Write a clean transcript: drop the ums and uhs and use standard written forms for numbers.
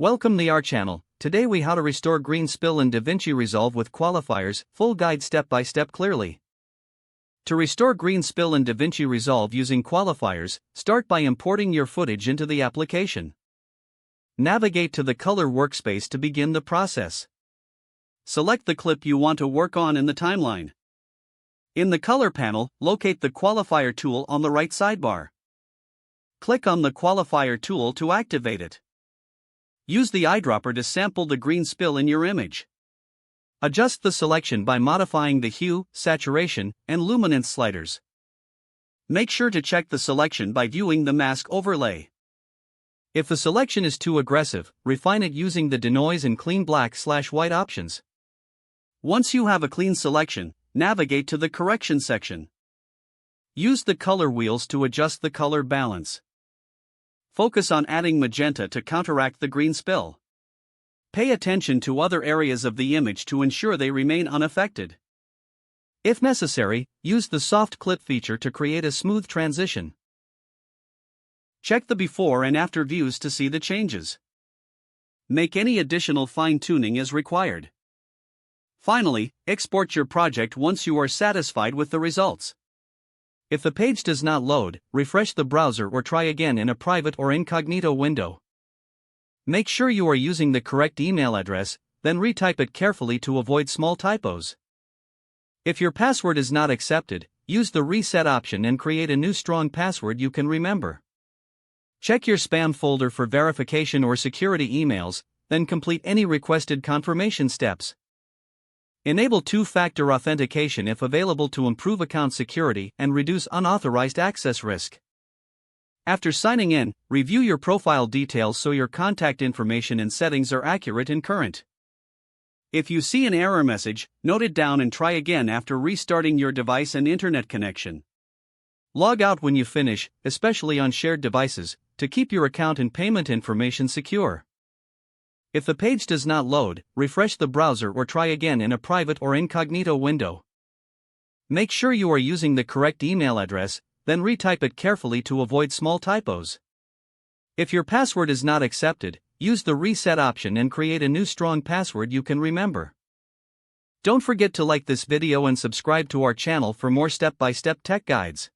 Welcome to our channel. Today we how to restore green spill in DaVinci Resolve with qualifiers, full guide step by step clearly. To restore green spill in DaVinci Resolve using qualifiers, start by importing your footage into the application. Navigate to the color workspace to begin the process. Select the clip you want to work on in the timeline. In the color panel, locate the qualifier tool on the right sidebar. Click on the qualifier tool to activate it. Use the eyedropper to sample the green spill in your image. Adjust the selection by modifying the hue, saturation, and luminance sliders. Make sure to check the selection by viewing the mask overlay. If the selection is too aggressive, refine it using the denoise and clean black/white options. Once you have a clean selection, navigate to the correction section. Use the color wheels to adjust the color balance. Focus on adding magenta to counteract the green spill. Pay attention to other areas of the image to ensure they remain unaffected. If necessary, use the soft clip feature to create a smooth transition. Check the before and after views to see the changes. Make any additional fine-tuning as required. Finally, export your project once you are satisfied with the results. If the page does not load, refresh the browser or try again in a private or incognito window. Make sure you are using the correct email address, then retype it carefully to avoid small typos. If your password is not accepted, use the reset option and create a new strong password you can remember. Check your spam folder for verification or security emails, then complete any requested confirmation steps. Enable two-factor authentication if available to improve account security and reduce unauthorized access risk. After signing in, review your profile details so your contact information and settings are accurate and current. If you see an error message, note it down and try again after restarting your device and internet connection. Log out when you finish, especially on shared devices, to keep your account and payment information secure. If the page does not load, refresh the browser or try again in a private or incognito window. Make sure you are using the correct email address, then retype it carefully to avoid small typos. If your password is not accepted, use the reset option and create a new strong password you can remember. Don't forget to like this video and subscribe to our channel for more step-by-step tech guides.